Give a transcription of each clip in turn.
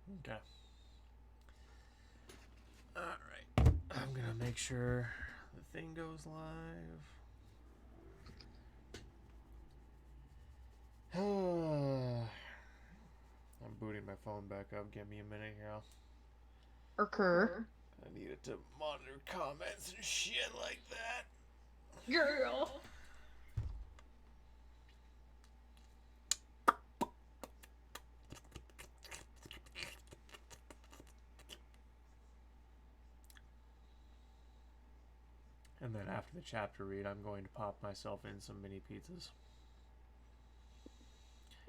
Okay. Alright. I'm gonna make sure the thing goes live. I'm booting my phone back up. Give me a minute here. Occur. I need it to monitor comments and shit like that. Girl. And then after the chapter read, I'm going to pop myself in some mini pizzas.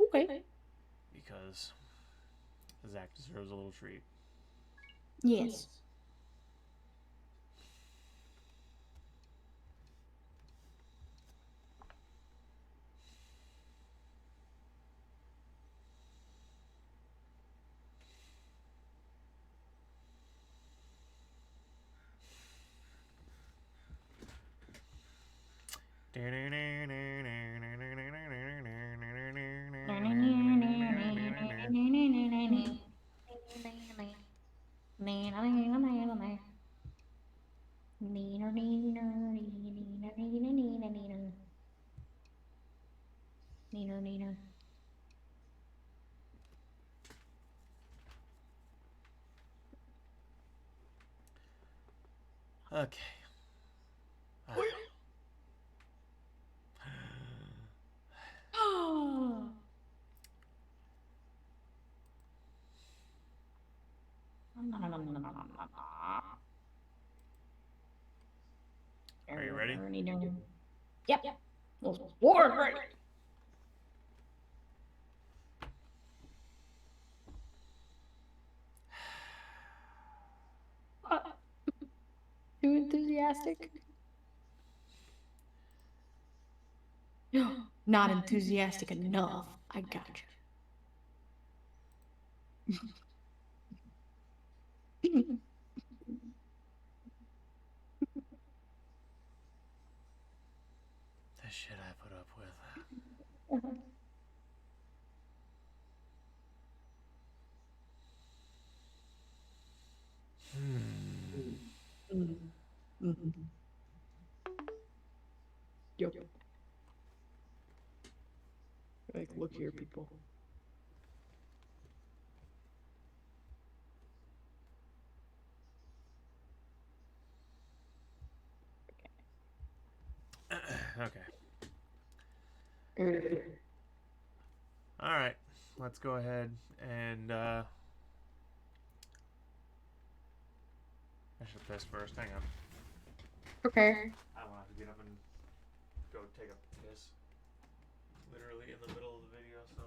Okay. Because Zach deserves a little treat. Yes. Okay. Are you ready? Yep. War ready. Too enthusiastic? Not enthusiastic enough. I gotcha. The shit I put up with. Yo. Like, look here, people. Okay. Okay. Alright. Let's go ahead and I should piss first. Hang on. Okay. I don't have to get up and go take a piss. Literally in the middle of the video, so.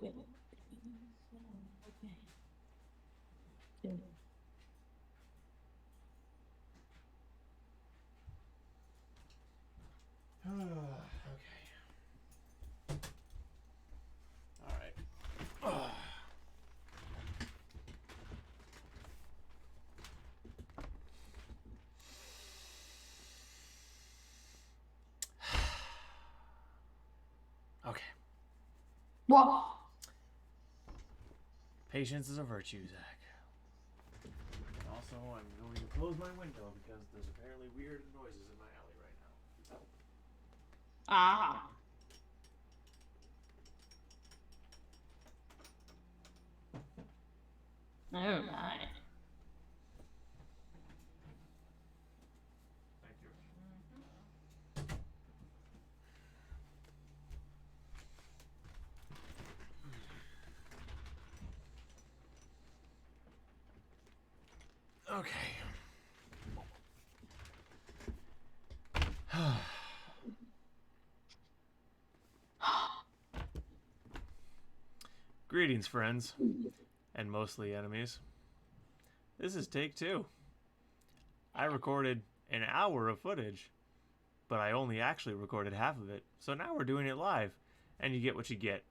It will. Okay. Okay. Alright. Okay. What? Patience is a virtue, Zach. And also, I'm going to close my window because there's apparently weird noises in my alley right now. Ah. Oh my. Thank you. Okay. Greetings, friends, and mostly enemies. This is take 2. I recorded an hour of footage, but I only actually recorded half of it. So now we're doing it live, and you get what you get.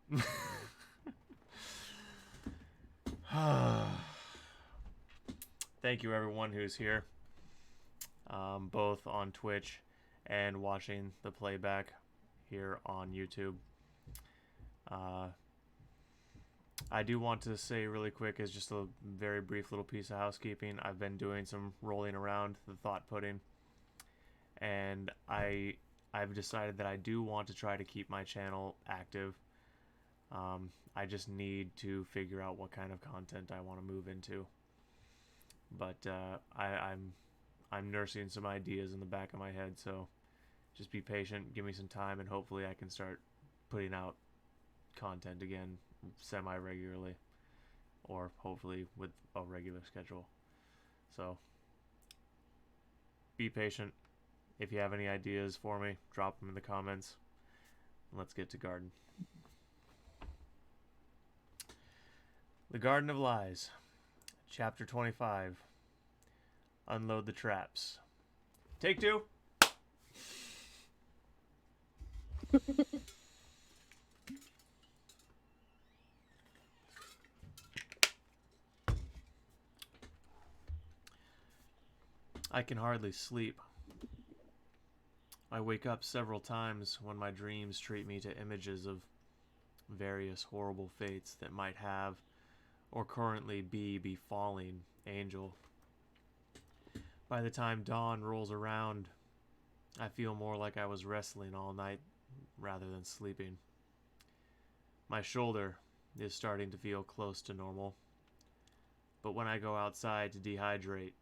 Thank you everyone who's here, both on Twitch and watching the playback here on YouTube. I do want to say really quick, as just a very brief little piece of housekeeping, I've been doing some rolling around the thought pudding, and I've decided that I do want to try to keep my channel active. I just need to figure out what kind of content I want to move into. But I'm nursing some ideas in the back of my head, so just be patient, give me some time, and hopefully I can start putting out content again semi-regularly, or hopefully with a regular schedule. So be patient. If you have any ideas for me, drop them in the comments. Let's get to Garden. The Garden of Lies, Chapter 25. Unload the traps. Take two. I can hardly sleep. I wake up several times when my dreams treat me to images of various horrible fates that might have or currently be befalling Angel. By the time dawn rolls around, I feel more like I was wrestling all night rather than sleeping. My shoulder is starting to feel close to normal, but when I go outside to dehydrate,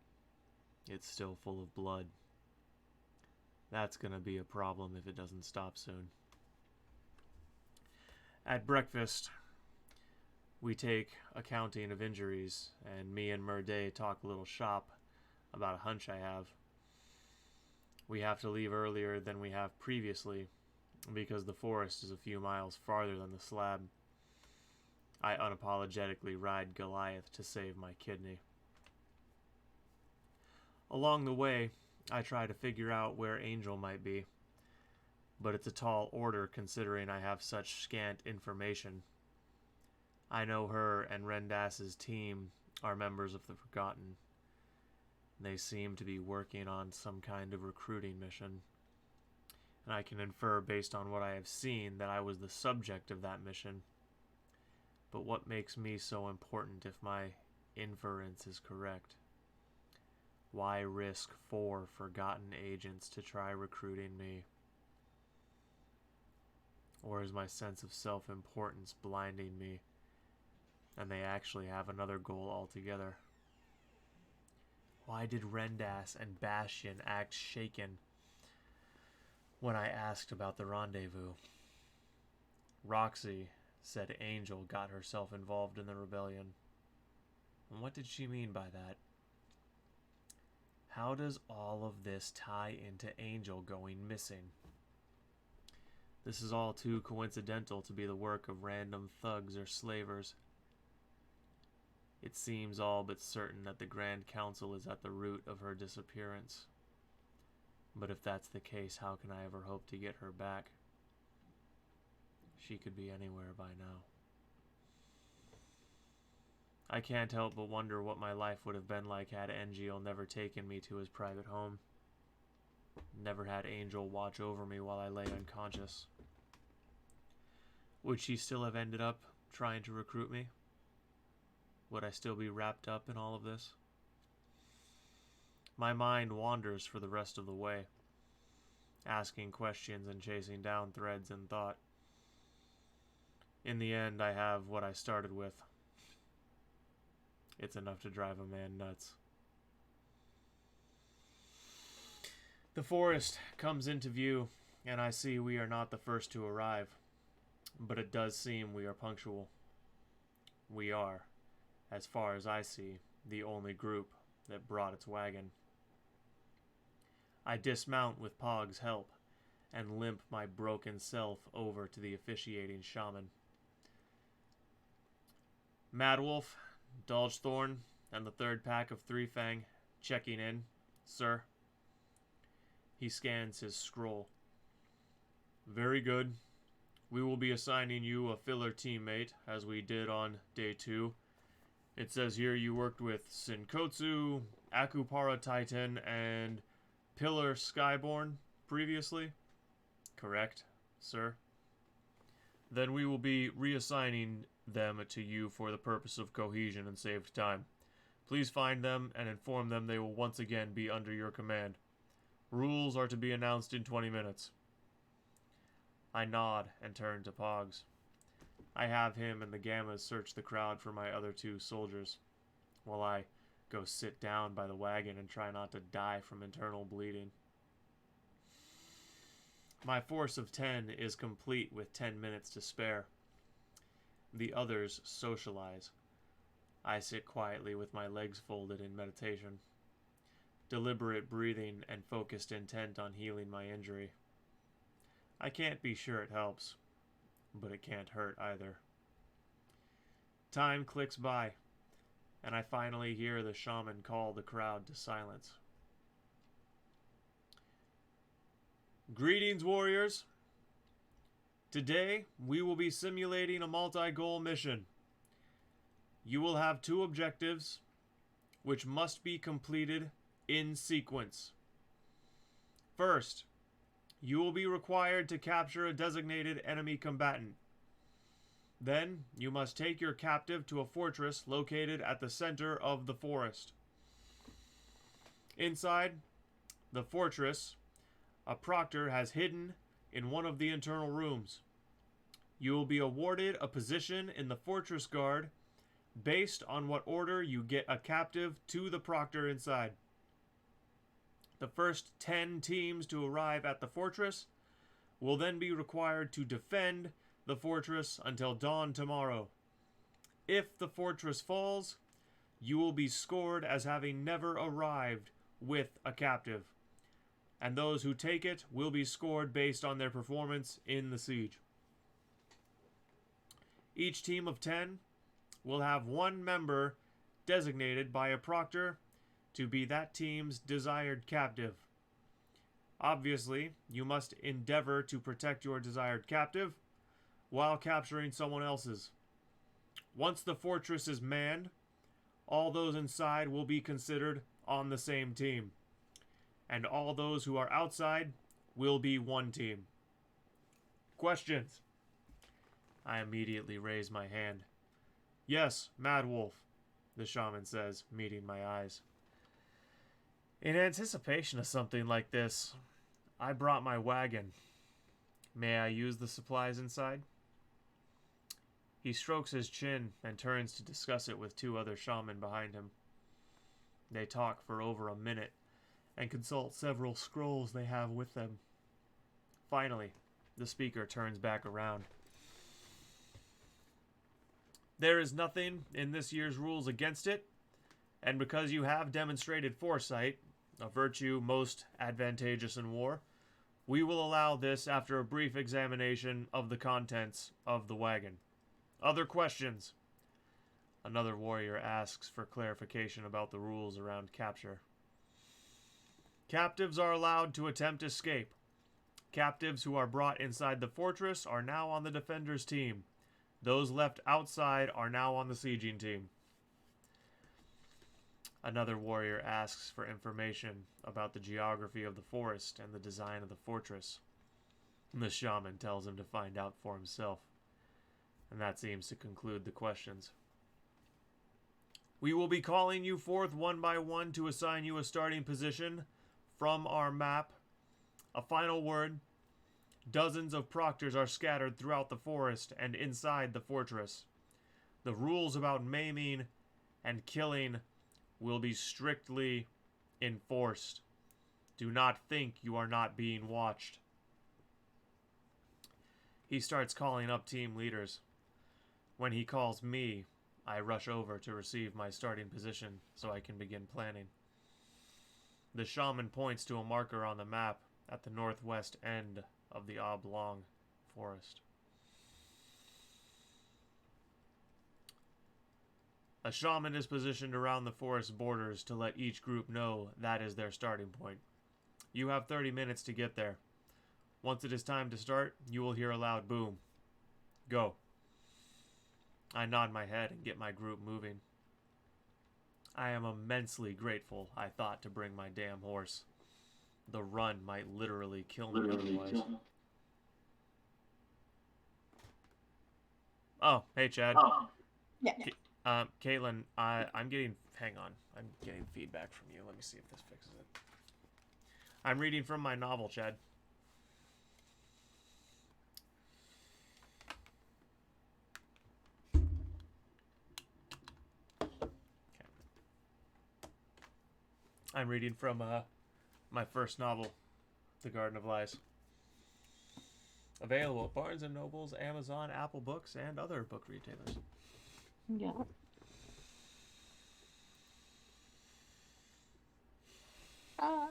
it's still full of blood. That's gonna be a problem if it doesn't stop soon. At breakfast, we take accounting of injuries, and me and Murday talk a little shop about a hunch I have. We have to leave earlier than we have previously because the forest is a few miles farther than the slab. I unapologetically ride Goliath to save my kidney. Along the way, I try to figure out where Angel might be, but it's a tall order considering I have such scant information. I know her and Rendas's team are members of the Forgotten. They seem to be working on some kind of recruiting mission, and I can infer based on what I have seen that I was the subject of that mission. But what makes me so important if my inference is correct? Why risk 4 Forgotten agents to try recruiting me? Or is my sense of self-importance blinding me, and they actually have another goal altogether? Why did Rendas and Bastion act shaken when I asked about the rendezvous? Roxy said Angel got herself involved in the rebellion. And what did she mean by that? How does all of this tie into Angel going missing? This is all too coincidental to be the work of random thugs or slavers. It seems all but certain that the Grand Council is at the root of her disappearance. But if that's the case, how can I ever hope to get her back? She could be anywhere by now. I can't help but wonder what my life would have been like had Engiel never taken me to his private home. Never had Angel watch over me while I lay unconscious. Would she still have ended up trying to recruit me? Would I still be wrapped up in all of this? My mind wanders for the rest of the way, asking questions and chasing down threads in thought. In the end, I have what I started with. It's enough to drive a man nuts. The forest comes into view, and I see we are not the first to arrive, but it does seem we are punctual. We are, as far as I see, the only group that brought its wagon. I dismount with Pog's help and limp my broken self over to the officiating shaman. Madwolf, Dulgethorn, and the third pack of Three Fang checking in, sir. He scans his scroll. Very good. We will be assigning you a filler teammate, as we did on day 2. It says here you worked with Sinkotsu, Akupara Titan, and Pillar Skyborn previously. Correct, sir. Then we will be reassigning them to you for the purpose of cohesion and saved time. Please find them and inform them they will once again be under your command. Rules are to be announced in 20 minutes. I nod and turn to Pogs. I have him and the Gammas search the crowd for my other 2 soldiers, while I go sit down by the wagon and try not to die from internal bleeding. My force of 10 is complete with 10 minutes to spare. The others socialize. I sit quietly with my legs folded in meditation, deliberate breathing and focused intent on healing my injury. I can't be sure it helps, but it can't hurt either. Time clicks by, and I finally hear the shaman call the crowd to silence. Greetings, warriors. Today, we will be simulating a multi-goal mission. You will have 2 objectives, which must be completed in sequence. First, you will be required to capture a designated enemy combatant. Then, you must take your captive to a fortress located at the center of the forest. Inside the fortress, a proctor has hidden in one of the internal rooms. You will be awarded a position in the fortress guard based on what order you get a captive to the proctor inside. The first 10 teams to arrive at the fortress will then be required to defend the fortress until dawn tomorrow. If the fortress falls, you will be scored as having never arrived with a captive, and those who take it will be scored based on their performance in the siege. Each team of 10 will have 1 member designated by a proctor to be that team's desired captive. Obviously, you must endeavor to protect your desired captive while capturing someone else's. Once the fortress is manned, all those inside will be considered on the same team, and all those who are outside will be one team. Questions? I immediately raise my hand. Yes, Mad Wolf, the shaman says, meeting my eyes. In anticipation of something like this, I brought my wagon. May I use the supplies inside? He strokes his chin and turns to discuss it with 2 other shaman behind him. They talk for over a minute and consult several scrolls they have with them. Finally, the speaker turns back around. There is nothing in this year's rules against it, and because you have demonstrated foresight, a virtue most advantageous in war, we will allow this after a brief examination of the contents of the wagon. Other questions? Another warrior asks for clarification about the rules around capture. Captives are allowed to attempt escape. Captives who are brought inside the fortress are now on the defender's team. Those left outside are now on the sieging team. Another warrior asks for information about the geography of the forest and the design of the fortress. The shaman tells him to find out for himself, and that seems to conclude the questions. We will be calling you forth one by one to assign you a starting position from our map. A final word. Dozens of proctors are scattered throughout the forest and inside the fortress. The rules about maiming and killing will be strictly enforced. Do not think you are not being watched. He starts calling up team leaders. When he calls me, I rush over to receive my starting position so I can begin planning. The shaman points to a marker on the map at the northwest end of the oblong forest. A shaman is positioned around the forest borders to let each group know that is their starting point. You have 30 minutes to get there. Once it is time to start, you will hear a loud boom. Go. I nod my head and get my group moving. I am immensely grateful, I thought, to bring my damn horse. The run might literally kill me otherwise. Oh, hey, Chad. Yeah. Caitlin, I'm getting... Hang on. I'm getting feedback from you. Let me see if this fixes it. I'm reading from my novel, Chad. I'm reading from my first novel, The Garden of Lies. Available at Barnes & Nobles, Amazon, Apple Books, and other book retailers. Yeah. Yeah.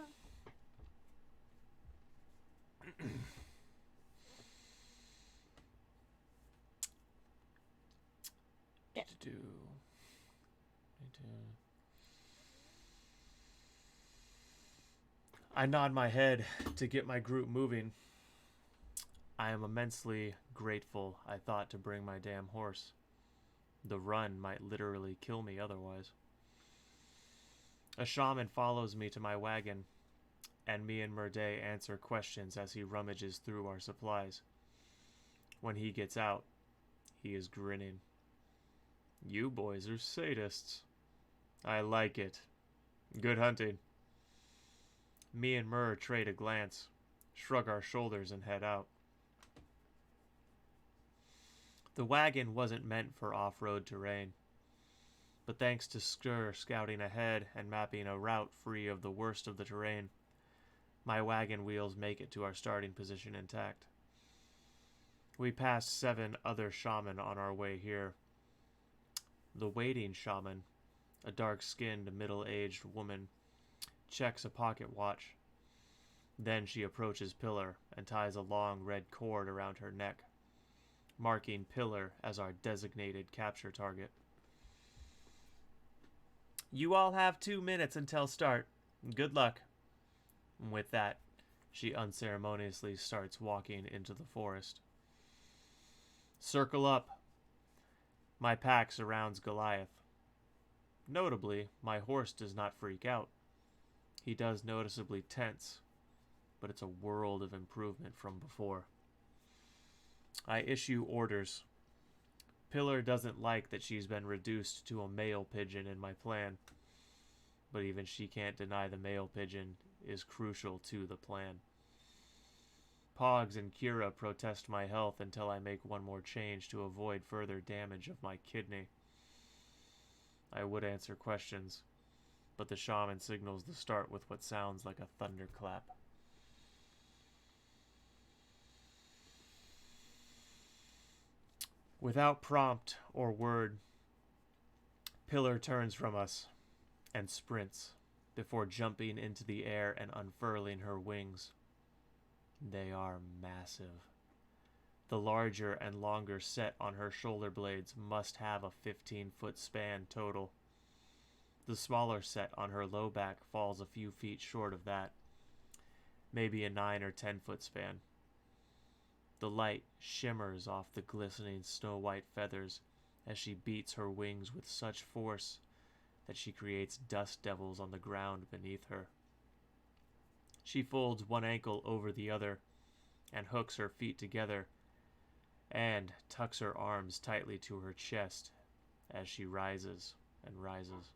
I nod my head to get my group moving. I am immensely grateful, I thought, to bring my damn horse. The run might literally kill me otherwise. A shaman follows me to my wagon, and me and Murday answer questions as he rummages through our supplies. When he gets out, he is grinning. You boys are sadists. I like it. Good hunting. Me and Murr trade a glance, shrug our shoulders, and head out. The wagon wasn't meant for off-road terrain, but thanks to Skur scouting ahead and mapping a route free of the worst of the terrain, my wagon wheels make it to our starting position intact. We passed 7 other shaman on our way here. The waiting shaman, a dark-skinned, middle-aged woman, checks a pocket watch. Then she approaches Pillar and ties a long red cord around her neck, marking Pillar as our designated capture target. You all have 2 minutes until start. Good luck. With that, she unceremoniously starts walking into the forest. Circle up. My pack surrounds Goliath. Notably, my horse does not freak out. He does noticeably tense, but it's a world of improvement from before. I issue orders. Pillar doesn't like that she's been reduced to a male pigeon in my plan, but even she can't deny the male pigeon is crucial to the plan. Pogs and Kira protest my health until I make one more change to avoid further damage of my kidney. I would answer questions, but the shaman signals the start with what sounds like a thunderclap. Without prompt or word, Pillar turns from us and sprints before jumping into the air and unfurling her wings. They are massive. The larger and longer set on her shoulder blades must have a 15-foot span total. The smaller set on her low back falls a few feet short of that, maybe a 9 or 10-foot span. The light shimmers off the glistening snow-white feathers as she beats her wings with such force that she creates dust devils on the ground beneath her. She folds one ankle over the other and hooks her feet together and tucks her arms tightly to her chest as she rises and rises.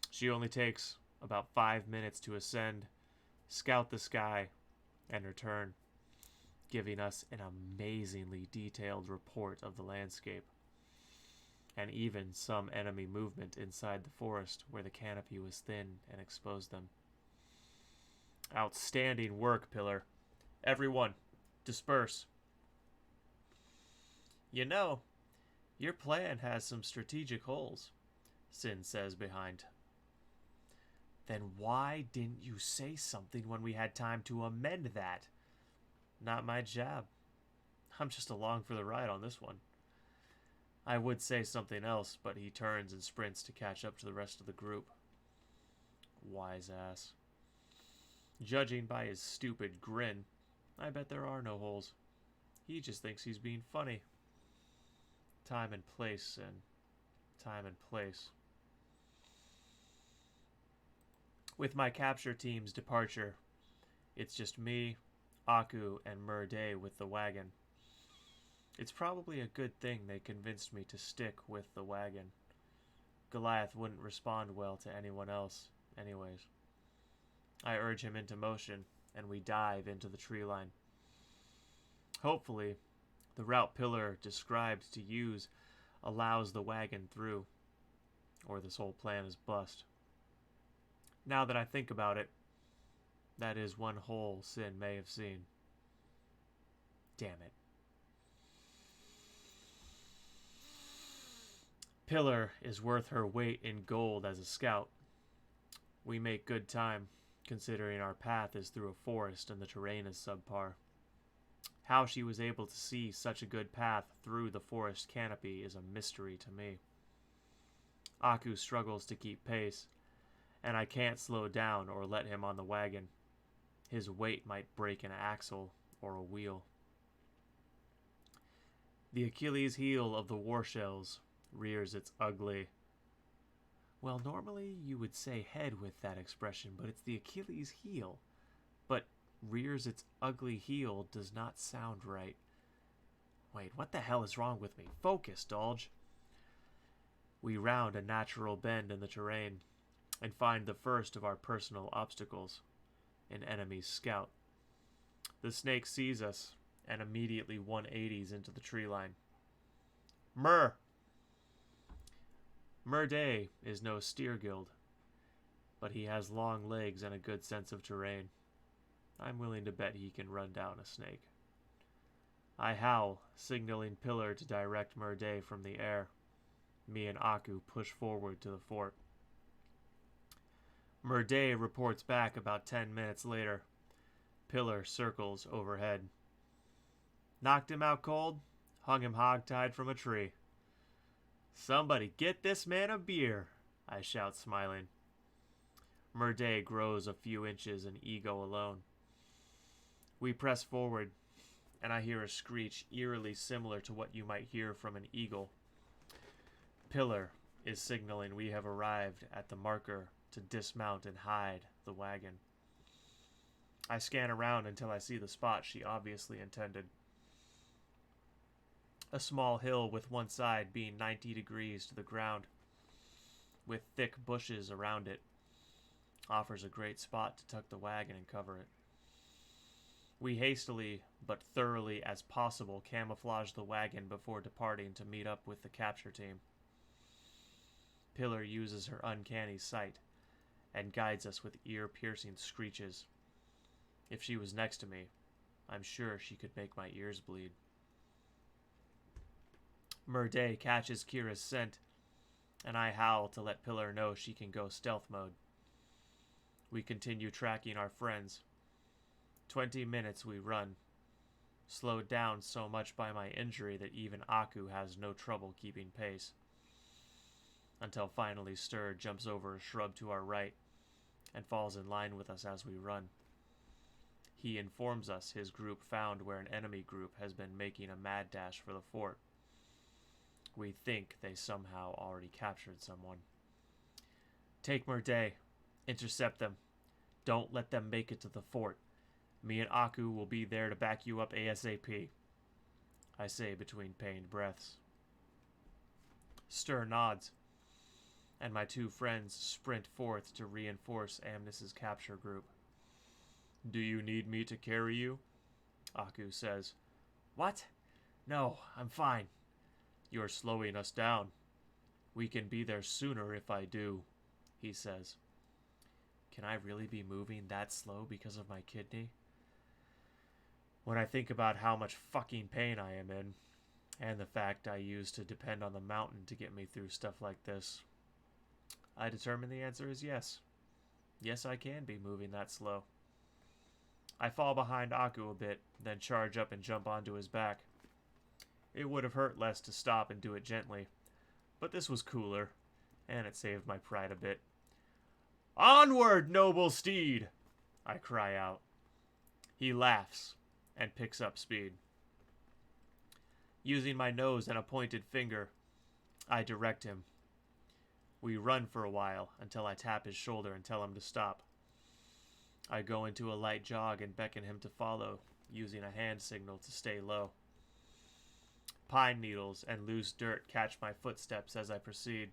She only takes about 5 minutes to ascend, scout the sky, and return, giving us an amazingly detailed report of the landscape, and even some enemy movement inside the forest where the canopy was thin and exposed them. Outstanding work, Pillar. Everyone, disperse. You know, your plan has some strategic holes, Sin says behind. Then why didn't you say something when we had time to amend that? Not my job. I'm just along for the ride on this one. I would say something else, but he turns and sprints to catch up to the rest of the group. Wise ass. Judging by his stupid grin, I bet there are no holes. He just thinks he's being funny. Time and place and time and place. With my capture team's departure, it's just me, Aku, and Murday with the wagon. It's probably a good thing they convinced me to stick with the wagon. Goliath wouldn't respond well to anyone else, anyways. I urge him into motion, and we dive into the tree line. Hopefully, the route Pillar described to use allows the wagon through, or this whole plan is bust. Now that I think about it, that is one hole Sin may have seen. Damn it. Pillar is worth her weight in gold as a scout. We make good time, considering our path is through a forest and the terrain is subpar. How she was able to see such a good path through the forest canopy is a mystery to me. Aku struggles to keep pace, and I can't slow down or let him on the wagon. His weight might break an axle or a wheel. The Achilles heel of the war shells rears its ugly... Well, normally you would say head with that expression, but it's the Achilles heel. But rears its ugly heel does not sound right. Wait, what the hell is wrong with me? Focus, Dolge. We round a natural bend in the terrain and find the first of our personal obstacles, an enemy scout. The snake sees us and immediately 180s into the tree line. Murday is no steer guild, but he has long legs and a good sense of terrain. I'm willing to bet he can run down a snake. I howl, signaling Pillar to direct Murday from the air. Me and Aku push forward to the fort. Murday reports back about 10 minutes later. Pillar circles overhead. Knocked him out cold, hung him hogtied from a tree. Somebody get this man a beer, I shout, smiling. Murday grows a few inches in ego alone. We press forward, and I hear a screech eerily similar to what you might hear from an eagle. Pillar is signaling we have arrived at the marker to dismount and hide the wagon. I scan around until I see the spot she obviously intended. A small hill with one side being 90 degrees to the ground, with thick bushes around it, offers a great spot to tuck the wagon and cover it. We hastily, but thoroughly as possible, camouflage the wagon before departing to meet up with the capture team. Pillar uses her uncanny sight and guides us with ear-piercing screeches. If she was next to me, I'm sure she could make my ears bleed. Murday catches Kira's scent, and I howl to let Pillar know she can go stealth mode. We continue tracking our friends. 20 minutes we run, slowed down so much by my injury that even Aku has no trouble keeping pace. Until finally Stir jumps over a shrub to our right and falls in line with us as we run. He informs us his group found where an enemy group has been making a mad dash for the fort. We think they somehow already captured someone. Take Murday. Intercept them. Don't let them make it to the fort. Me and Aku will be there to back you up ASAP. I say between pained breaths. Stir nods, and my two friends sprint forth to reinforce Amnes's capture group. Do you need me to carry you? Aku says. What? No, I'm fine. You're slowing us down. We can be there sooner if I do, he says. Can I really be moving that slow because of my kidney? When I think about how much fucking pain I am in, and the fact I used to depend on the mountain to get me through stuff like this, I determine the answer is yes. Yes, I can be moving that slow. I fall behind Aku a bit, then charge up and jump onto his back. It would have hurt less to stop and do it gently, but this was cooler, and it saved my pride a bit. Onward, noble steed! I cry out. He laughs and picks up speed. Using my nose and a pointed finger, I direct him. We run for a while until I tap his shoulder and tell him to stop. I go into a light jog and beckon him to follow, using a hand signal to stay low. Pine needles and loose dirt catch my footsteps as I proceed.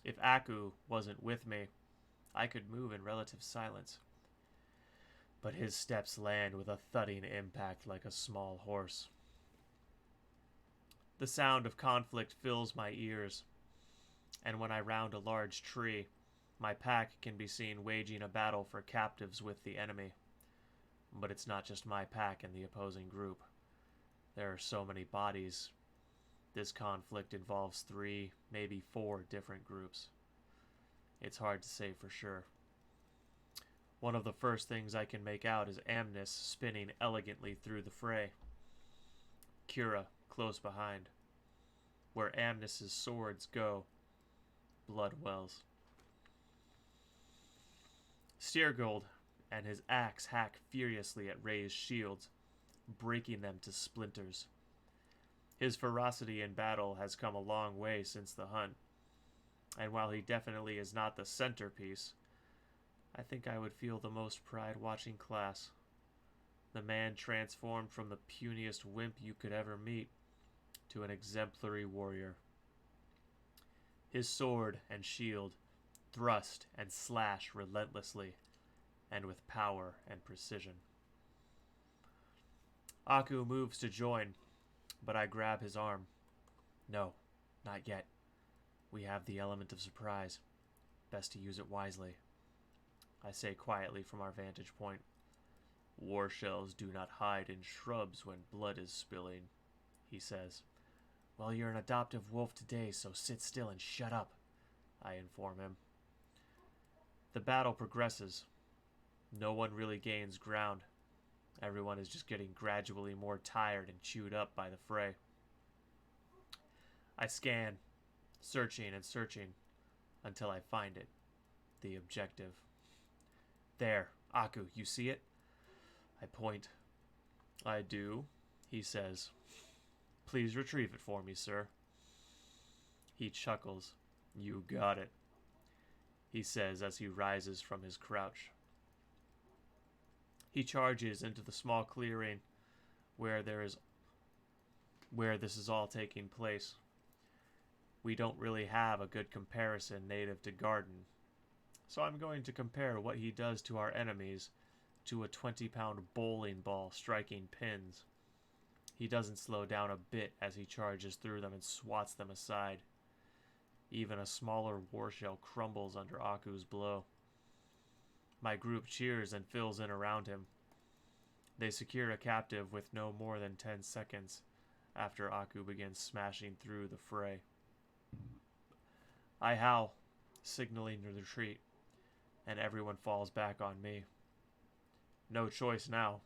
If Aku wasn't with me, I could move in relative silence. But his steps land with a thudding impact like a small horse. The sound of conflict fills my ears, and when I round a large tree, my pack can be seen waging a battle for captives with the enemy. But it's not just my pack and the opposing group. There are so many bodies. This conflict involves 3, maybe 4 different groups. It's hard to say for sure. One of the first things I can make out is Amnis spinning elegantly through the fray. Kira close behind. Where Amnis's swords go, blood wells. Steergold and his axe hack furiously at Ray's shields, breaking them to splinters. His ferocity in battle has come a long way since the hunt, and while he definitely is not the centerpiece, I think I would feel the most pride watching Class. The man transformed from the puniest wimp you could ever meet to an exemplary warrior. His sword and shield thrust and slash relentlessly, and with power and precision. Aku moves to join, but I grab his arm. No, not yet. We have the element of surprise. Best to use it wisely. I say quietly from our vantage point. War shells do not hide in shrubs when blood is spilling, he says. Well, you're an adoptive wolf today, so sit still and shut up, I inform him. The battle progresses. No one really gains ground. Everyone is just getting gradually more tired and chewed up by the fray. I scan, searching and searching, until I find it. The objective. There, Aku, you see it? I point. I do, he says. Please retrieve it for me, sir. He chuckles. You got it, he says as he rises from his crouch. He charges into the small clearing where this is all taking place. We don't really have a good comparison native to Garden, so I'm going to compare what he does to our enemies to a 20-pound bowling ball striking pins. He doesn't slow down a bit as he charges through them and swats them aside. Even a smaller warshell crumbles under Aku's blow. My group cheers and fills in around him. They secure a captive with no more than 10 seconds after Aku begins smashing through the fray. I howl, signaling to retreat, and everyone falls back on me. No choice now.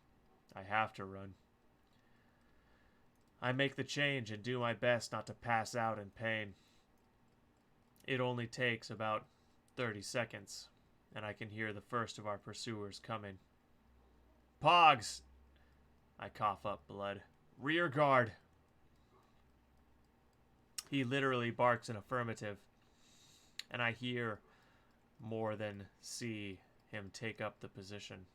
I have to run. I make the change and do my best not to pass out in pain. It only takes about 30 seconds, and I can hear the first of our pursuers coming. Pogs! I cough up blood. Rear guard! He literally barks an affirmative, and I hear more than see him take up the position.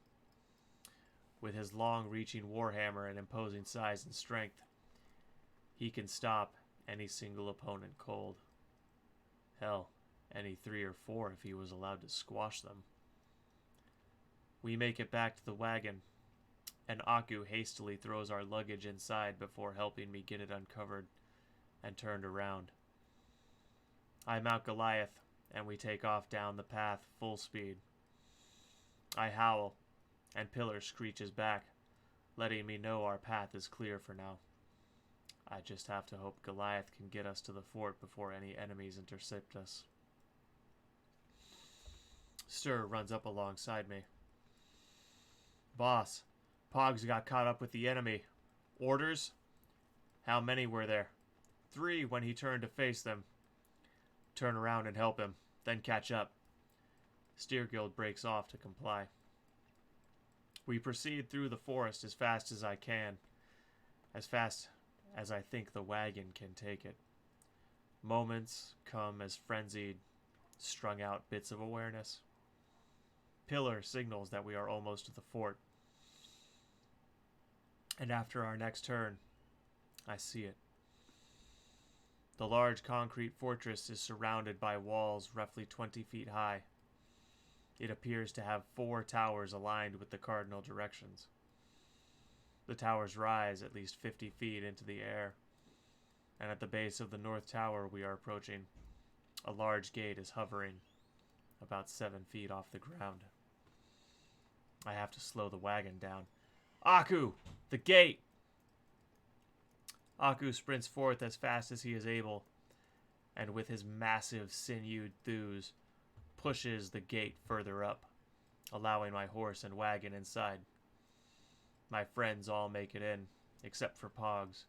With his long-reaching warhammer and imposing size and strength, he can stop any single opponent cold. Hell, any 3 or 4 if he was allowed to squash them. We make it back to the wagon, and Aku hastily throws our luggage inside before helping me get it uncovered and turned around. I mount Goliath, and we take off down the path full speed. I howl, and Pillar screeches back, letting me know our path is clear for now. I just have to hope Goliath can get us to the fort before any enemies intercept us. Stir runs up alongside me. Boss, Pogs got caught up with the enemy. Orders? How many were there? 3 when he turned to face them. Turn around and help him, then catch up. Steerguild breaks off to comply. We proceed through the forest as fast as I can, as fast as I think the wagon can take it. Moments come as frenzied, strung out bits of awareness. Pillar signals that we are almost to the fort. And after our next turn, I see it. The large concrete fortress is surrounded by walls roughly 20 feet high. It appears to have 4 towers aligned with the cardinal directions. The towers rise at least 50 feet into the air, and at the base of the north tower we are approaching, a large gate is hovering about 7 feet off the ground. I have to slow the wagon down. Aku! The gate! Aku sprints forth as fast as he is able, and with his massive sinewed thews, pushes the gate further up, allowing my horse and wagon inside. My friends all make it in, except for Pogs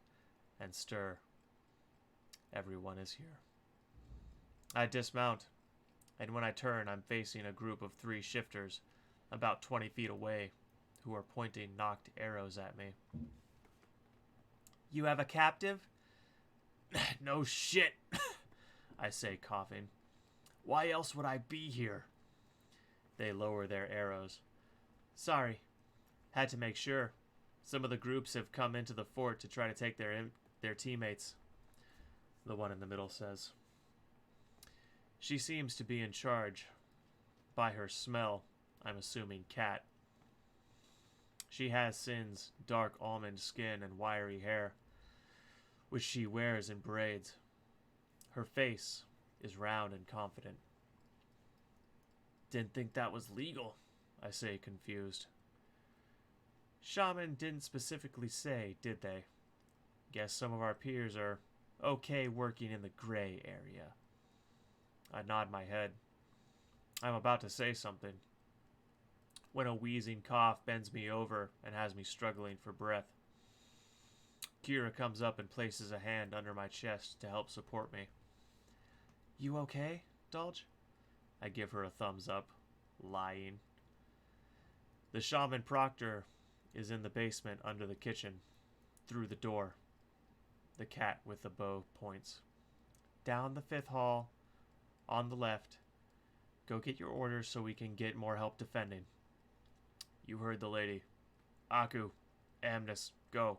and Stir. Everyone is here. I dismount, and when I turn, I'm facing a group of 3 shifters, about 20 feet away, who are pointing knocked arrows at me. You have a captive? No shit, I say, coughing. Why else would I be here? They lower their arrows. Sorry. Had to make sure. Some of the groups have come into the fort to try to take their teammates, the one in the middle says. She seems to be in charge. By her smell, I'm assuming Cait. She has Sin's dark almond skin and wiry hair, which she wears in braids. Her face is round and confident. Didn't think that was legal, I say, confused. Shaman didn't specifically say, did they? Guess some of our peers are okay working in the gray area. I nod my head. I'm about to say something, when a wheezing cough bends me over and has me struggling for breath. Kira comes up and places a hand under my chest to help support me. You okay, Dulge? I give her a thumbs up, lying. The shaman proctor is in the basement under the kitchen, through the door. The cat with the bow points. Down the 5th hall, on the left. Go get your orders so we can get more help defending. You heard the lady. Aku, Amnes, go.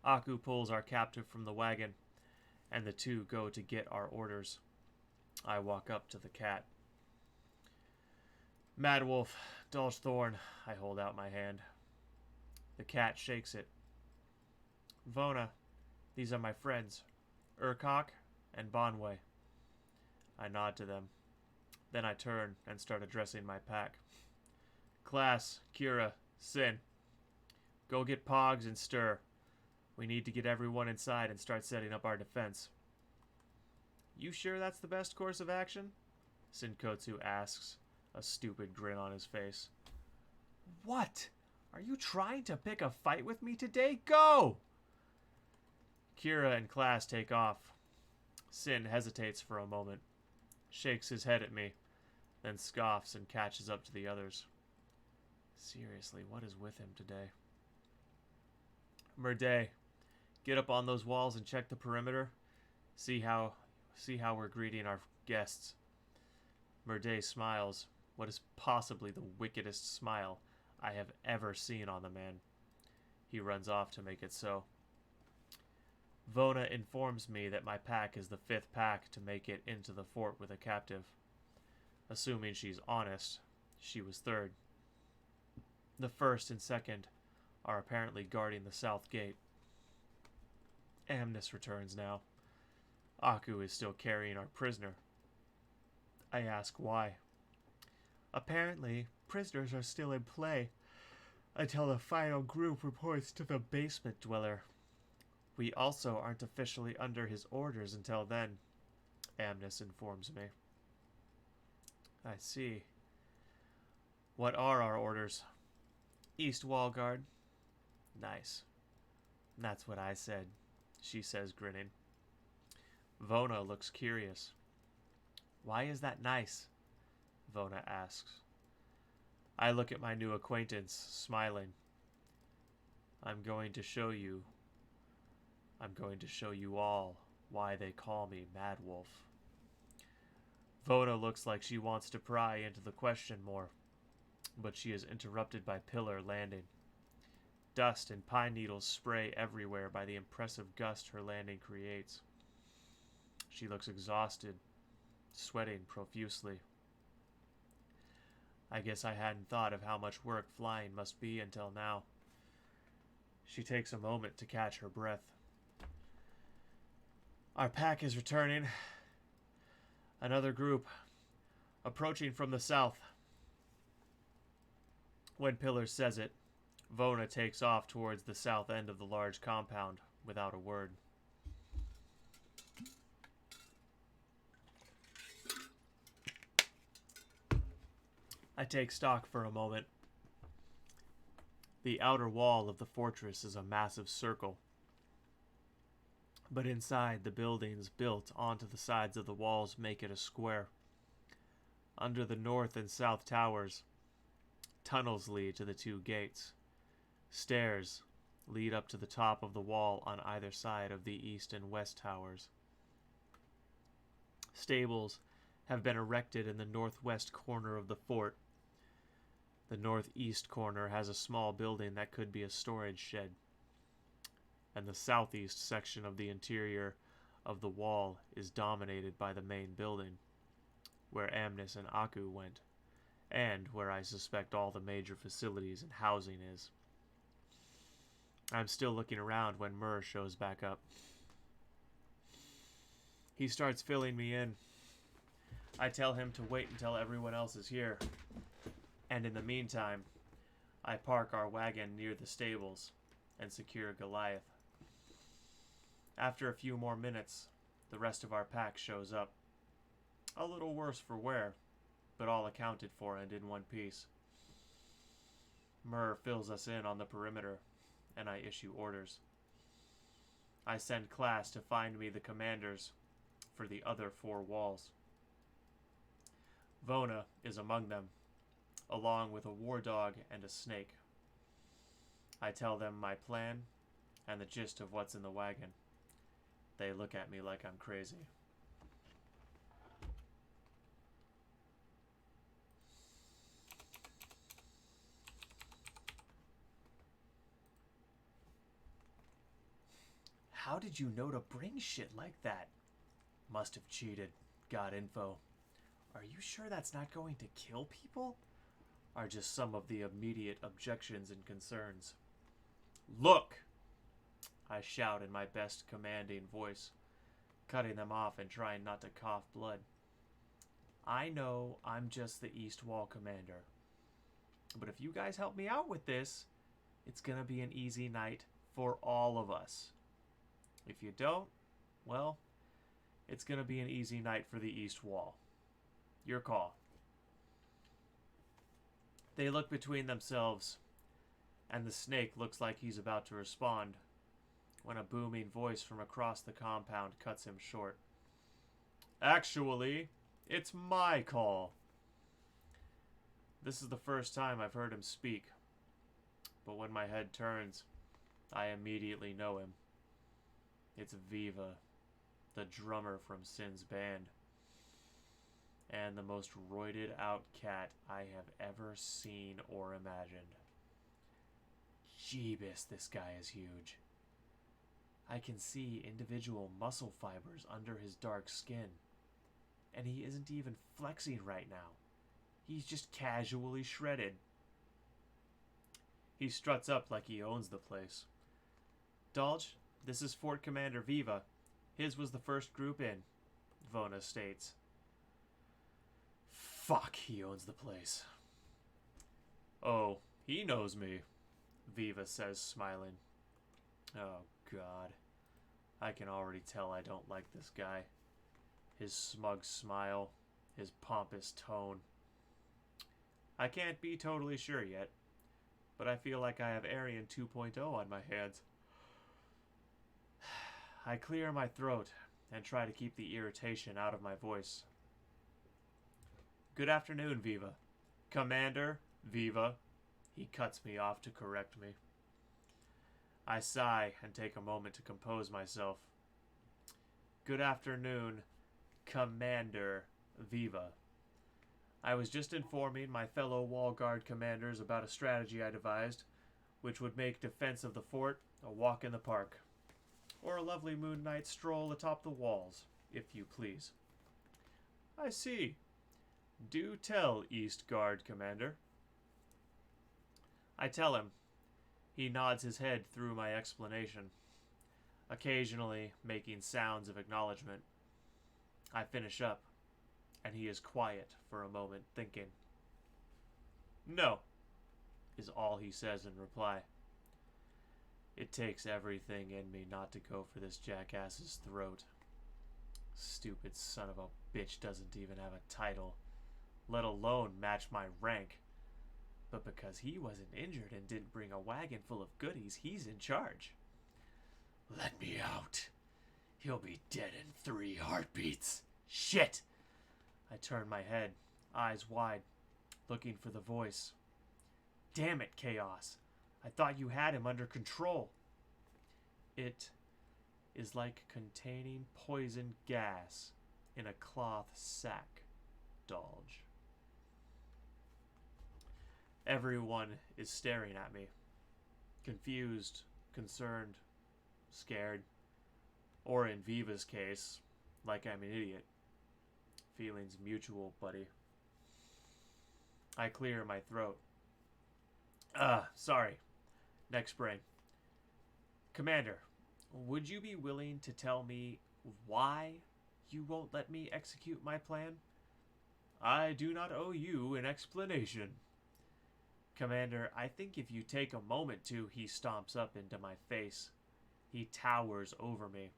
Aku pulls our captive from the wagon, and the 2 go to get our orders. I walk up to the cat. Mad Wolf, Dulge Thorn, I hold out my hand. The cat shakes it. Vona, these are my friends, Urkok and Bonway. I nod to them. Then I turn and start addressing my pack. Class, Kira, Sin. Go get Pogs and Stir. We need to get everyone inside and start setting up our defense. You sure that's the best course of action? Sinkotsu asks, a stupid grin on his face. What? Are you trying to pick a fight with me today? Go! Kira and Class take off. Sin hesitates for a moment, shakes his head at me, then scoffs and catches up to the others. Seriously, what is with him today? Murday, get up on those walls and check the perimeter. See how we're greeting our guests. Murday smiles, what is possibly the wickedest smile I have ever seen on the man. He runs off to make it so. Vona informs me that my pack is the 5th pack to make it into the fort with a captive. Assuming she's honest, she was 3rd. The 1st and 2nd are apparently guarding the south gate. Amnes returns now. Aku is still carrying our prisoner. I ask why. Apparently, prisoners are still in play until the final group reports to the basement dweller. We also aren't officially under his orders until then, Amnes informs me. I see. What are our orders? East wall guard. Nice. That's what I said, she says, grinning. Vona looks curious. Why is that nice? Vona asks. I look at my new acquaintance, smiling. I'm going to show you all why they call me Mad Wolf. Vona looks like she wants to pry into the question more, but she is interrupted by Pillar landing. Dust and pine needles spray everywhere by the impressive gust her landing creates. She looks exhausted, sweating profusely. I guess I hadn't thought of how much work flying must be until now. She takes a moment to catch her breath. Our pack is returning. Another group, approaching from the south. When Pillar says it, Vona takes off towards the south end of the large compound without a word. I take stock for a moment. The outer wall of the fortress is a massive circle, but inside, the buildings built onto the sides of the walls make it a square. Under the north and south towers, tunnels lead to the two gates. Stairs lead up to the top of the wall on either side of the east and west towers. Stables have been erected in the northwest corner of the fort. The northeast corner has a small building that could be a storage shed, and the southeast section of the interior of the wall is dominated by the main building, where Amnis and Aku went, and where I suspect all the major facilities and housing is. I'm still looking around when Murr shows back up. He starts filling me in. I tell him to wait until everyone else is here, and in the meantime, I park our wagon near the stables and secure Goliath. After a few more minutes, the rest of our pack shows up. A little worse for wear, but all accounted for and in one piece. Murr fills us in on the perimeter, and I issue orders. I send Class to find me the commanders for the other 4 walls. Vona is among them, along with a war dog and a snake. I tell them my plan and the gist of what's in the wagon. They look at me like I'm crazy. How did you know to bring shit like that? Must have cheated. Got info. Are you sure that's not going to kill people? Are just some of the immediate objections and concerns. Look! I shout in my best commanding voice, cutting them off and trying not to cough blood. I know I'm just the East Wall commander, but if you guys help me out with this, it's gonna be an easy night for all of us. If you don't, well, it's gonna be an easy night for the East Wall. Your call. They look between themselves, and the snake looks like he's about to respond, when a booming voice from across the compound cuts him short. Actually, it's my call. This is the first time I've heard him speak, but when my head turns, I immediately know him. It's Viva, the drummer from Sin's band, and the most roided out cat I have ever seen or imagined. Jeebus, this guy is huge. I can see individual muscle fibers under his dark skin, and he isn't even flexing right now. He's just casually shredded. He struts up like he owns the place. Dolge, this is Fort Commander Viva. His was the first group in, Vona states. Fuck, he owns the place. Oh, he knows me, Viva says, smiling. Oh, God. I can already tell I don't like this guy. His smug smile, his pompous tone. I can't be totally sure yet, but I feel like I have Aryan 2.0 on my hands. I clear my throat and try to keep the irritation out of my voice. Good afternoon, Viva. Commander Viva. He cuts me off to correct me. I sigh and take a moment to compose myself. Good afternoon, Commander Viva. I was just informing my fellow wall guard commanders about a strategy I devised, which would make defense of the fort a walk in the park, or a lovely moon night stroll atop the walls, if you please. I see. Do tell, East Guard Commander. I tell him. He nods his head through my explanation, occasionally making sounds of acknowledgement. I finish up, and he is quiet for a moment, thinking. No, is all he says in reply. It takes everything in me not to go for this jackass's throat. Stupid son of a bitch doesn't even have a title, let alone match my rank. But because he wasn't injured and didn't bring a wagon full of goodies, he's in charge. Let me out. He'll be dead in 3 heartbeats. Shit! I turn my head, eyes wide, looking for the voice. Damn it, Chaos. I thought you had him under control. It is like containing poison gas in a cloth sack, Dolge. Everyone is staring at me, confused, concerned, scared, or in Viva's case, like I'm an idiot. Feelings mutual, buddy. I clear my throat. Sorry. Next brain. Commander, would you be willing to tell me why you won't let me execute my plan? I do not owe you an explanation. Commander, I think if you take a moment to, he stomps up into my face. He towers over me.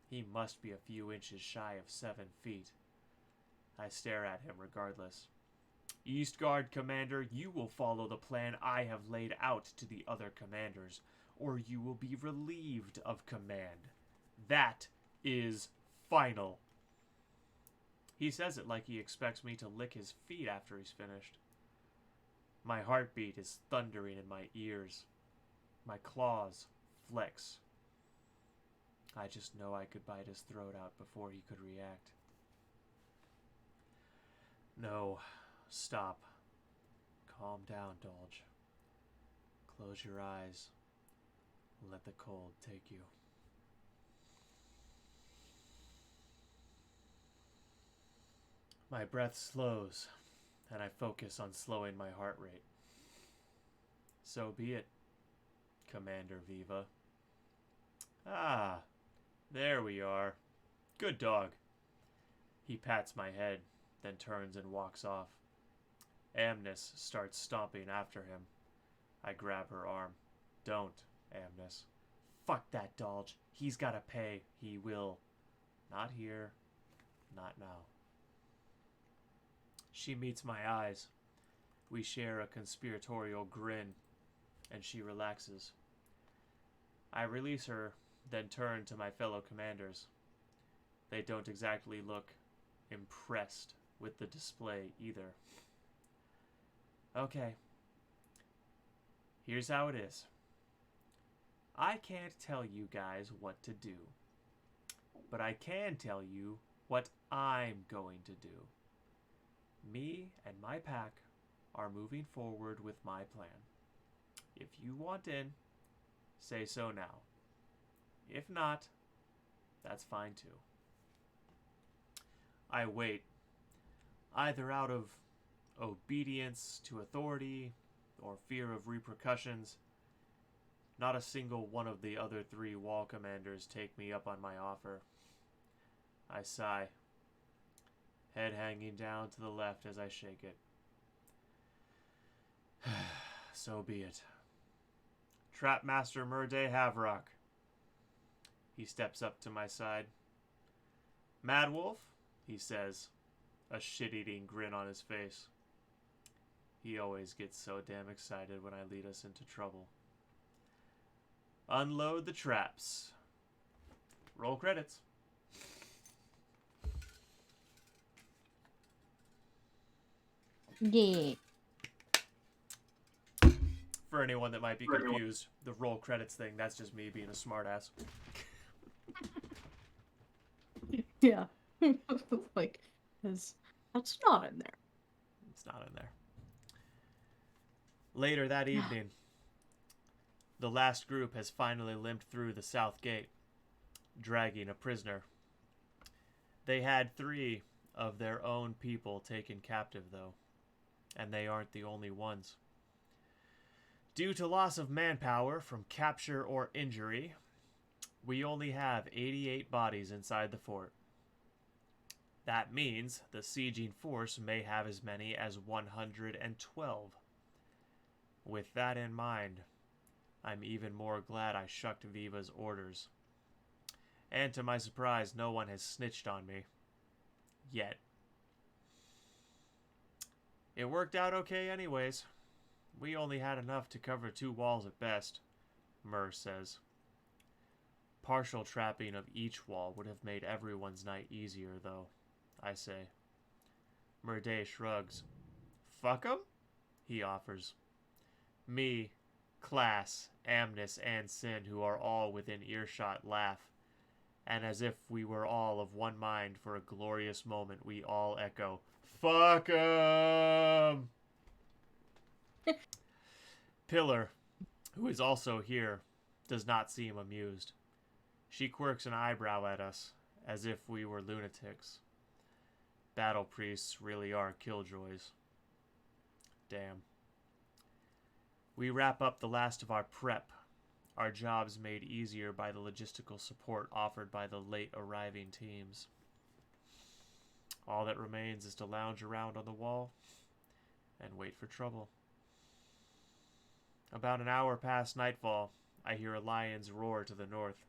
He must be a few inches shy of 7 feet. I stare at him regardless. East Guard Commander, you will follow the plan I have laid out to the other commanders, or you will be relieved of command. That is final. He says it like he expects me to lick his feet after he's finished. My heartbeat is thundering in my ears. My claws flex. I just know I could bite his throat out before he could react. No, stop. Calm down, Dolge. Close your eyes. Let the cold take you. My breath slows, and I focus on slowing my heart rate. So be it, Commander Viva. Ah, there we are. Good dog. He pats my head, then turns and walks off. Amnes starts stomping after him. I grab her arm. Don't, Amnes. Fuck that Dolge. He's gotta pay. He will. Not here. Not now. She meets my eyes. We share a conspiratorial grin, and she relaxes. I release her, then turn to my fellow commanders. They don't exactly look impressed with the display either. Okay. Here's how it is. I can't tell you guys what to do, but I can tell you what I'm going to do. Me and my pack are moving forward with my plan. If you want in, say so now. If not, that's fine too. I wait, either out of obedience to authority or fear of repercussions. Not a single one of the other 3 wall commanders take me up on my offer. I sigh, head hanging down to the left as I shake it. So be it. Trapmaster Murday Havrock. He steps up to my side. Mad Wolf, he says, a shit-eating grin on his face. He always gets so damn excited when I lead us into trouble. Unload the traps. Roll credits. Yeah. for anyone that might be confused, the roll credits thing, that's just me being a smartass. Yeah. Like, because that's not in there. It's not in there. Later that evening, the last group has finally limped through the south gate, dragging a prisoner. They had 3 of their own people taken captive, though, and they aren't the only ones. Due to loss of manpower from capture or injury, we only have 88 bodies inside the fort. That means the sieging force may have as many as 112. With that in mind, I'm even more glad I shucked Viva's orders. And to my surprise, no one has snitched on me. Yet. It worked out okay anyways. We only had enough to cover 2 walls at best, Mur says. Partial trapping of each wall would have made everyone's night easier, though, I say. Murday shrugs. Fuck 'em? He offers. Me, Class, Amnis, and Sin, who are all within earshot, laugh. And as if we were all of one mind for a glorious moment, we all echo, Fuck 'em! Pillar, who is also here, does not seem amused. She quirks an eyebrow at us, as if we were lunatics. Battle priests really are killjoys. Damn. We wrap up the last of our prep, our jobs made easier by the logistical support offered by the late arriving teams. All that remains is to lounge around on the wall and wait for trouble. About an hour past nightfall, I hear a lion's roar to the north.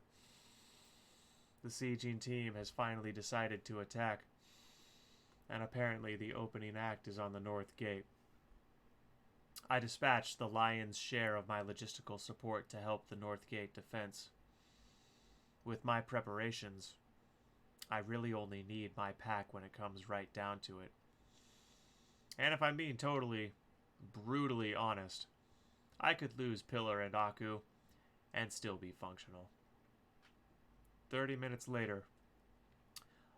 The sieging team has finally decided to attack, and apparently the opening act is on the north gate. I dispatched the lion's share of my logistical support to help the north gate defense. With my preparations, I really only need my pack when it comes right down to it. And if I'm being totally, brutally honest, I could lose Pillar and Aku and still be functional. 30 minutes later,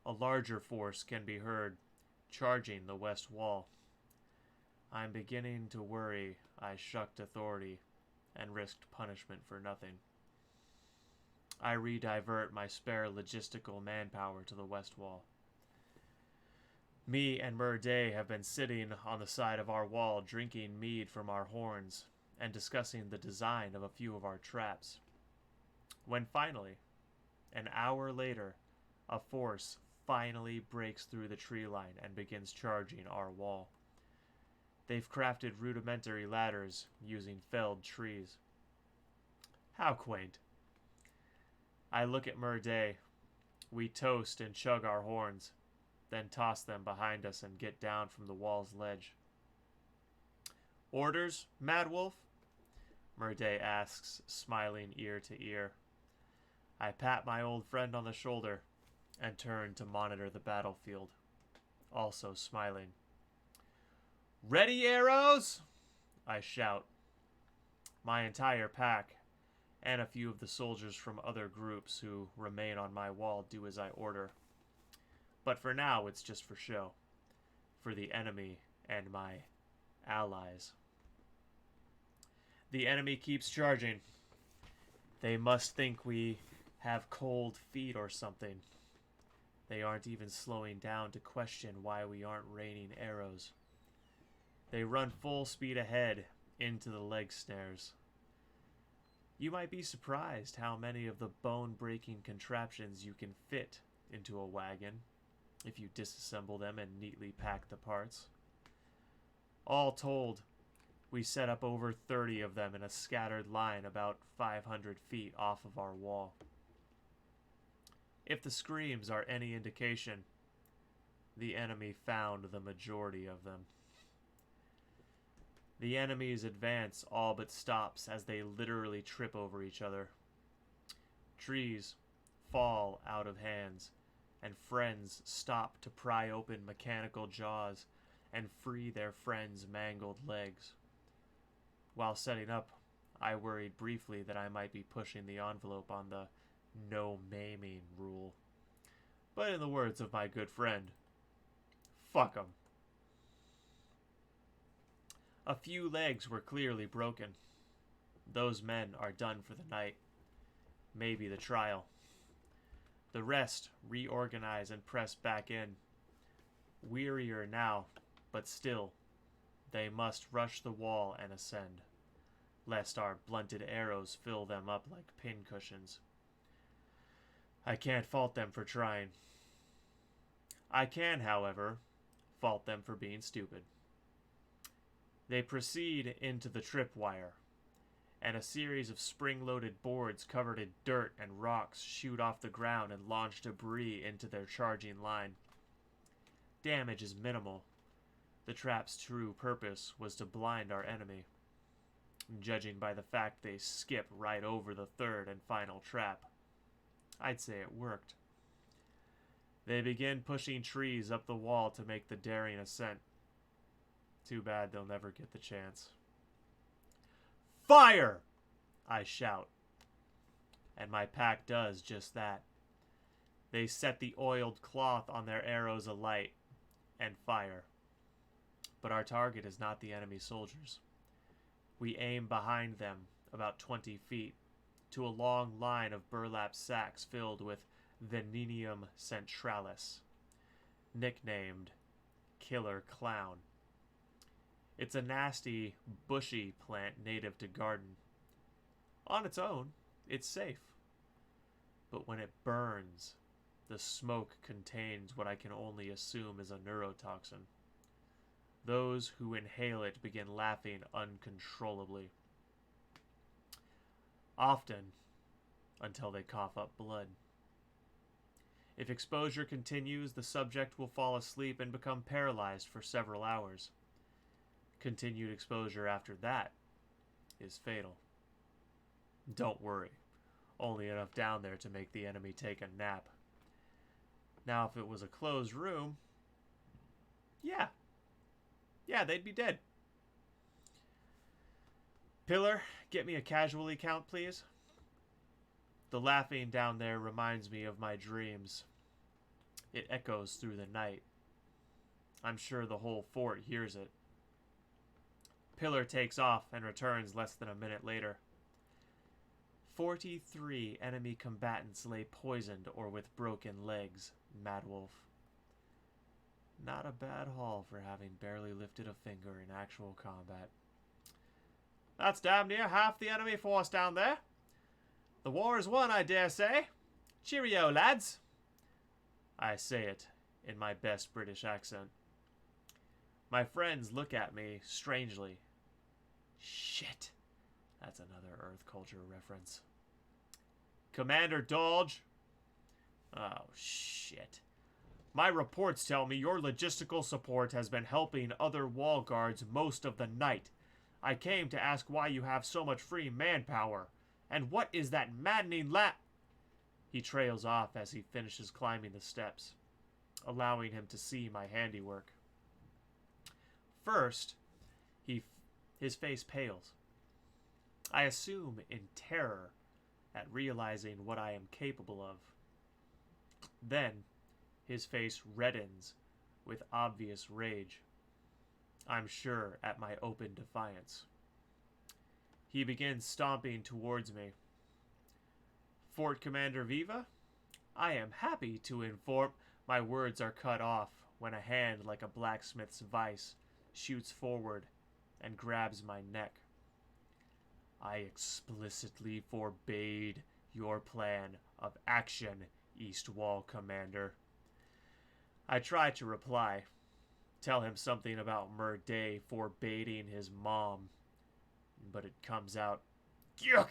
a larger force can be heard charging the west wall. I'm beginning to worry I shucked authority and risked punishment for nothing. I redivert my spare logistical manpower to the west wall. Me and Murday have been sitting on the side of our wall drinking mead from our horns and discussing the design of a few of our traps. When finally, an hour later, a force finally breaks through the tree line and begins charging our wall. They've crafted rudimentary ladders using felled trees. How quaint. I look at Murday. We toast and chug our horns, then toss them behind us and get down from the wall's ledge. Orders, Mad Wolf? Murday asks, smiling ear to ear. I pat my old friend on the shoulder and turn to monitor the battlefield, also smiling. Ready, arrows? I shout. My entire pack, and a few of the soldiers from other groups who remain on my wall, do as I order. But for now, it's just for show. For the enemy and my allies. The enemy keeps charging. They must think we have cold feet or something. They aren't even slowing down to question why we aren't raining arrows. They run full speed ahead into the leg snares. You might be surprised how many of the bone-breaking contraptions you can fit into a wagon if you disassemble them and neatly pack the parts. All told, we set up over 30 of them in a scattered line about 500 feet off of our wall. If the screams are any indication, the enemy found the majority of them. The enemy's advance all but stops as they literally trip over each other. Trees fall out of hands, and friends stop to pry open mechanical jaws and free their friends' mangled legs. While setting up I worried briefly that I might be pushing the envelope on the no maiming rule. But in the words of my good friend, fuck 'em. A few legs were clearly broken. Those men are done for the night. Maybe the trial. The rest reorganize and press back in. Wearier now, but still, they must rush the wall and ascend, lest our blunted arrows fill them up like pincushions. I can't fault them for trying. I can, however, fault them for being stupid. They proceed into the tripwire, and a series of spring-loaded boards covered in dirt and rocks shoot off the ground and launch debris into their charging line. Damage is minimal. The trap's true purpose was to blind our enemy. Judging by the fact they skip right over the third and final trap, I'd say it worked. They begin pushing trees up the wall to make the daring ascent. Too bad they'll never get the chance. Fire! I shout. And my pack does just that. They set the oiled cloth on their arrows alight and fire. But our target is not the enemy soldiers. We aim behind them, about 20 feet, to a long line of burlap sacks filled with Venenium centralis, nicknamed Killer Clown. It's a nasty, bushy plant native to garden. On its own, it's safe. But when it burns, the smoke contains what I can only assume is a neurotoxin. Those who inhale it begin laughing uncontrollably. Often, until they cough up blood. If exposure continues, the subject will fall asleep and become paralyzed for several hours. Continued exposure after that is fatal. Don't worry, only enough down there to make the enemy take a nap. Now, if it was a closed room, yeah, they'd be dead. Pillar, get me a casualty count, please. The laughing down there reminds me of my dreams. It echoes through the night. I'm sure the whole fort hears it. Pillar takes off and returns less than a minute later. 43 enemy combatants lay poisoned or with broken legs, Mad Wolf. Not a bad haul for having barely lifted a finger in actual combat. That's damn near half the enemy force down there. The war is won, I dare say. Cheerio, lads. I say it in my best British accent. My friends look at me strangely. Shit. That's another Earth culture reference. Commander Dodge. Oh, shit. My reports tell me your logistical support has been helping other wall guards most of the night. I came to ask why you have so much free manpower. And what is that maddening He trails off as he finishes climbing the steps, allowing him to see my handiwork. First, his face pales. I assume in terror at realizing what I am capable of. Then, his face reddens with obvious rage. I'm sure at my open defiance. He begins stomping towards me. Fort Commander Viva, I am happy to inform... My words are cut off when a hand like a blacksmith's vice shoots forward and grabs my neck. I explicitly forbade your plan of action, East Wall Commander. I try to reply, tell him something about Murday forbidding his mom, but it comes out, you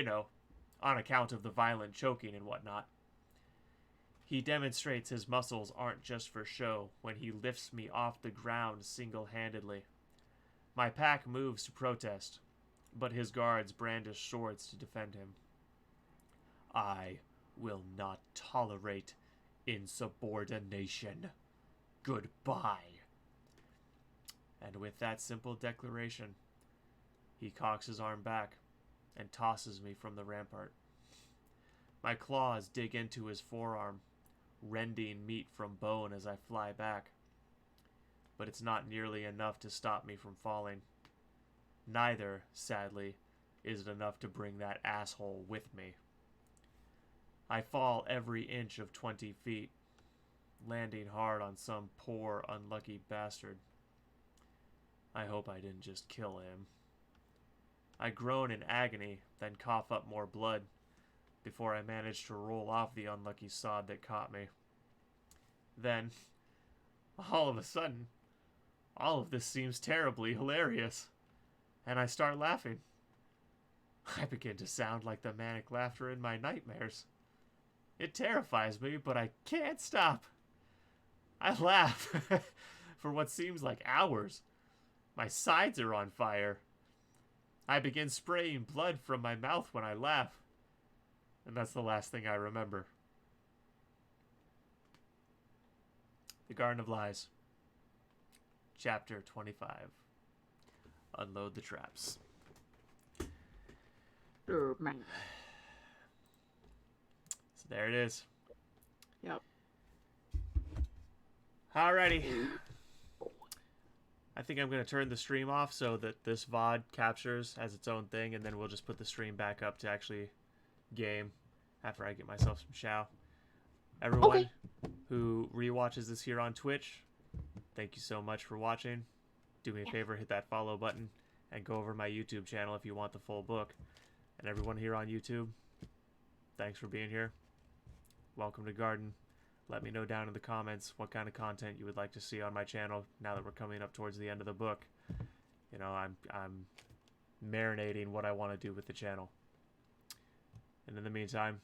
know, on account of the violent choking and whatnot. He demonstrates his muscles aren't just for show when he lifts me off the ground single-handedly. My pack moves to protest, but his guards brandish swords to defend him. I will not tolerate insubordination. Goodbye. And with that simple declaration, He cocks his arm back and tosses me from the rampart. My claws dig into his forearm, rending meat from bone as I fly back. But it's not nearly enough to stop me from falling. Neither, sadly, is it enough to bring that asshole with me. I fall every inch of 20 feet, landing hard on some poor, unlucky bastard. I hope I didn't just kill him. I groan in agony, then cough up more blood, before I manage to roll off the unlucky sod that caught me. Then, all of a sudden, all of this seems terribly hilarious, and I start laughing. I begin to sound like the manic laughter in my nightmares. It terrifies me, but I can't stop. I laugh for what seems like hours. My sides are on fire. I begin spraying blood from my mouth when I laugh. And that's the last thing I remember. The Garden of Lies. Chapter 25. Unload the traps. Oh, man. So there it is. Yep. Alrighty. I think I'm going to turn the stream off so that this VOD captures as its own thing, and then we'll just put the stream back up to actually game after I get myself some chow. Everyone who rewatches this here on Twitch, thank you so much for watching. Do me a favor, hit that follow button, and go over to my YouTube channel if you want the full book. And everyone here on YouTube, thanks for being here. Welcome to Garden. Let me know down in the comments what kind of content you would like to see on my channel now that we're coming up towards the end of the book. You know, I'm marinating what I want to do with the channel. And in the meantime,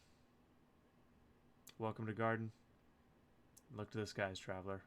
welcome to Garden. Look to the skies, traveler.